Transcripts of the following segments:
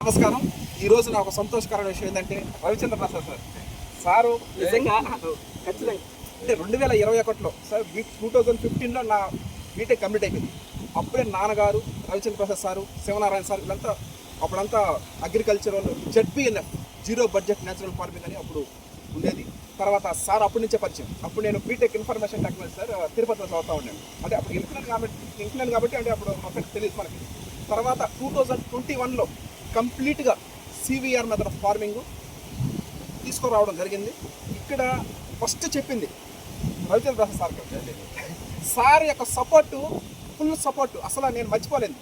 నమస్కారం. ఈరోజు నాకు సంతోషకరమైన విషయం ఏంటంటే రవిచంద్ర ప్రసాద్ సారు నిజంగా ఖచ్చితంగా అంటే 2021లో సార్ 2015లో నా బీటెక్ కంప్లీట్ అయిపోయింది. అప్పుడే నాన్నగారు రవిచంద్ర ప్రసాద్ సారు, శివనారాయణ సార్ వీళ్ళంతా అప్పుడంతా agricultural ZPNF zero budget natural farming అని అప్పుడు ఉండేది. తర్వాత సార్ అప్పటి నుంచే పరిచయం. అప్పుడు నేను బీటెక్ ఇన్ఫర్మేషన్ టెక్నాలజీ సార్ తిరుపతిలో చదువుతూ ఉన్నాను. అంటే అప్పుడు ఇంక్లైన్ కాబట్టి అంటే అప్పుడు మాకు తెలియదు మనకి. తర్వాత 2021లో కంప్లీట్గా సివిఆర్ మెథడ్ ఆఫ్ ఫార్మింగ్ తీసుకురావడం జరిగింది. ఇక్కడ ఫస్ట్ చెప్పింది రవిచంద్ర ప్రసాద్ సార్ యొక్క సపోర్టు, ఫుల్ సపోర్టు అసలు నేను మర్చిపోలేదు.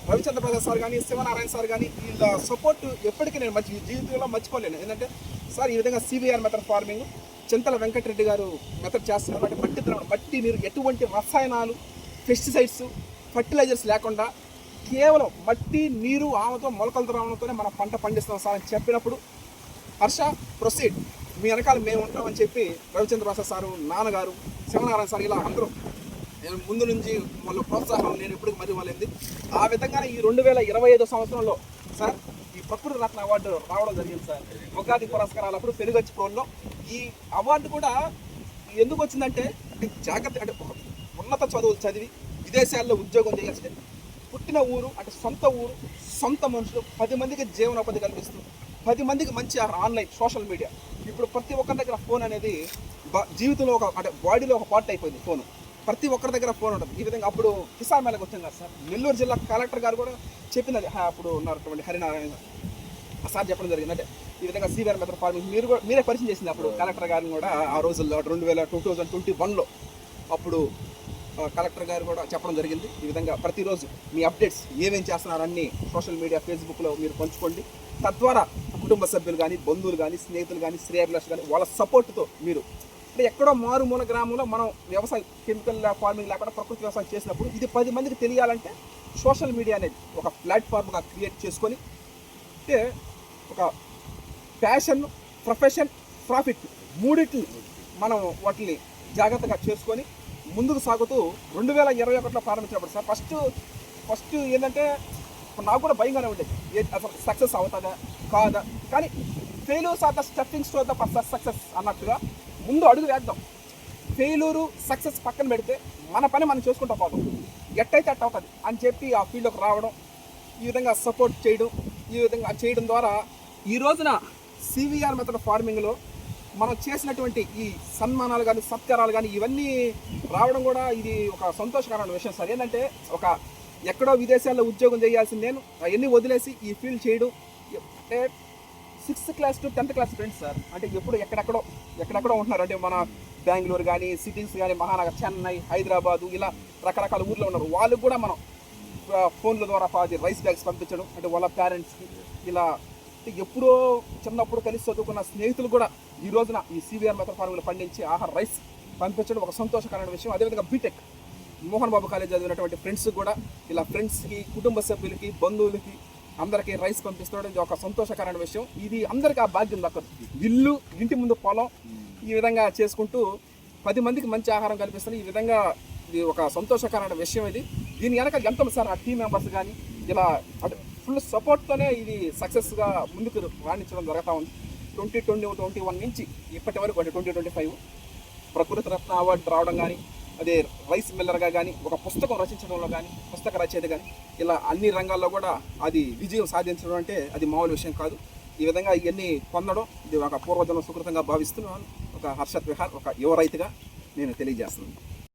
రవిచంద్ర ప్రసాద్ సార్ కానీ, శివనారాయణ సార్ కానీ వీళ్ళ సపోర్టు ఎప్పటికీ నేను జీవితంలో మర్చిపోలేను. ఏంటంటే సార్ ఈ విధంగా సివిఆర్ మెథడ్ ఫార్మింగ్ చింతల వెంకటరెడ్డి గారు మెథడ్ చేస్తున్నారు. అంటే మట్టి ద్రవణం, మట్టి నీరు, ఎటువంటి రసాయనాలు, పెస్టిసైడ్స్, ఫర్టిలైజర్స్ లేకుండా కేవలం మట్టి నీరు ఆమెతో మొలకల ద్రావణంతోనే మనం పంట పండిస్తాం సార్ అని చెప్పినప్పుడు హర్ష ప్రొసీడ్, మీ వెనకాల మేము ఉంటామని చెప్పి రవిచంద్ర ప్రసాద్ సారు, నాన్నగారు, శివనారాయణ సార్ ఇలా అందరూ నేను ముందు నుంచి వాళ్ళ ప్రోత్సాహం నేను ఎప్పటికి మర్చిపోలేదు. ఆ విధంగానే ఈ 2025 సంవత్సరంలో సార్ ఈ ప్రకృతి రత్న అవార్డు రావడం జరిగింది సార్. ఉగాది పురస్కారాలు అప్పుడు పెరుగచ్చి ప్రోల్లో ఈ అవార్డు కూడా ఎందుకు వచ్చిందంటే జాగ్రత్త అంటే ఉన్నత చదువులు చదివి విదేశాల్లో ఉద్యోగం చేయాల్సి పుట్టిన ఊరు అంటే సొంత ఊరు, సొంత మనుషులు, 10 మందికి జీవనోపాధి కల్పిస్తూ 10 మందికి మంచి ఆన్లైన్ సోషల్ మీడియా. ఇప్పుడు ప్రతి ఒక్కరి దగ్గర ఫోన్ అనేది జీవితంలో ఒక అంటే బాడీలో ఒక పార్ట్ అయిపోయింది ఫోన్. ప్రతి ఒక్కరి దగ్గర ఫోన్ ఉంటుంది. ఈ విధంగా అప్పుడు కిసాన్ మేళకు వచ్చింది కదా సార్, నెల్లూరు జిల్లా కలెక్టర్ గారు కూడా చెప్పింది. అప్పుడు ఉన్నటువంటి హరినారాయణ సార్ చెప్పడం జరిగింది. అంటే ఈ విధంగా సివిఆర్ మెథడ్ ఫార్మింగ్ మీరే పరిచయం చేసింది అప్పుడు కలెక్టర్ గారిని కూడా ఆ రోజుల్లో 2021లో అప్పుడు కలెక్టర్ గారు కూడా చెప్పడం జరిగింది. ఈ విధంగా ప్రతిరోజు మీ అప్డేట్స్ ఏమేం చేస్తున్నారు అన్నీ సోషల్ మీడియా ఫేస్బుక్లో మీరు పంచుకోండి. తద్వారా కుటుంబ సభ్యులు కానీ, బంధువులు కానీ, స్నేహితులు కానీ, శ్రేయభిలాషులు కానీ వాళ్ళ సపోర్ట్తో మీరు అంటే ఎక్కడో మారుమూల గ్రామంలో మనం వ్యవసాయం కెమికల్ ఫార్మింగ్ లేకుండా ప్రకృతి వ్యవసాయం చేసినప్పుడు ఇది 10 మందికి తెలియాలంటే సోషల్ మీడియా అనేది ఒక ప్లాట్ఫామ్గా క్రియేట్ చేసుకొని అంటే ఒక ప్యాషన్, ప్రొఫెషన్, ప్రాఫిట్ మూడింటిని మనం వాటిని జాగ్రత్తగా చేసుకొని ముందుకు సాగుతూ 2021లో ప్రారంభించినప్పుడు సార్ ఫస్ట్ ఏంటంటే నాకు కూడా భయంగానే ఉండేది, అసలు సక్సెస్ అవుతుందా కాదా. కానీ failures are the stepping stone the success అన్నట్టుగా ముందు అడుగు వేద్దాం. ఫెయిల్యూరు సక్సెస్ పక్కన పెడితే మన పని మనం చేసుకుంటూ పోతాం, ఎట్టయితే అట్ట అవుతుంది అని చెప్పి ఆ ఫీల్డ్లోకి రావడం, ఈ విధంగా సపోర్ట్ చేయడం, ఈ విధంగా చేయడం ద్వారా ఈ రోజున సివిఆర్ మెథడ్ ఫార్మింగ్లో మనం చేసినటువంటి ఈ సన్మానాలు కానీ, సత్కారాలు కానీ ఇవన్నీ రావడం కూడా ఇది ఒక సంతోషకరమైన విషయం సార్. ఏంటంటే ఒక ఎక్కడో విదేశాల్లో ఉద్యోగం చేయాల్సింది నేను అవన్నీ వదిలేసి ఈ ఫీల్డ్ చేయడం. అంటే 6th class to 10th class friends sir. అంటే ఎప్పుడు ఎక్కడెక్కడో ఉంటున్నారు. అంటే మన బెంగళూరు కానీ, సిటీస్ కానీ, మహానగర్, చెన్నై, హైదరాబాదు ఇలా రకరకాల ఊర్లో ఉన్నారు. వాళ్ళకు కూడా మనం ఫోన్ల ద్వారా రైస్ బ్యాగ్స్ పంపించడం, అంటే వాళ్ళ పేరెంట్స్కి ఇలా ఎప్పుడో చిన్నప్పుడు కలిసి చదువుకున్న స్నేహితులు కూడా ఈ రోజున ఈ సివిఆర్ మెథడ్ ఫార్మింగ్లో పండించి ఆహార రైస్ పంపించడం ఒక సంతోషకరమైన విషయం. అదేవిధంగా బీటెక్ మోహన్ బాబు కాలేజ్ చదివినటువంటి ఫ్రెండ్స్ కూడా ఇలా ఫ్రెండ్స్కి, కుటుంబ సభ్యులకి, బంధువులకి అందరికీ రైస్ పంపిస్తుండడం ఇది ఒక సంతోషకరమైన విషయం. ఇది అందరికీ ఆ భాగ్యం దక్కదు. ఇల్లు, ఇంటి ముందు పొలం ఈ విధంగా చేసుకుంటూ 10 మందికి మంచి ఆహారం కల్పిస్తుంది. ఈ విధంగా ఇది ఒక సంతోషకరమైన విషయం. ఇది దీని వెనక ఎంతమంది సార్ ఆ టీం మెంబర్స్ కానీ ఇలా అంటే ఫుల్ సపోర్ట్తోనే ఇది సక్సెస్గా ముందుకు రాణించడం జరుగుతూ ఉంది. 2021 నుంచి ఇప్పటి వరకు అంటే 2025 ప్రకృతి రత్న అవార్డు రావడం కానీ, అదే రైస్ మిల్లర్గా కానీ, ఒక పుస్తకం రచించడంలో కానీ, పుస్తక రచయిత కానీ ఇలా అన్ని రంగాల్లో కూడా అది విజయం సాధించడం అంటే అది మామూలు విషయం కాదు. ఈ విధంగా ఇవన్నీ పొందడం ఇది ఒక పూర్వజన్మ సుకృతంగా భావిస్తున్నాను. ఒక హర్షత్ విహార్ ఒక యువ రైతుగా నేను తెలియజేస్తున్నాను.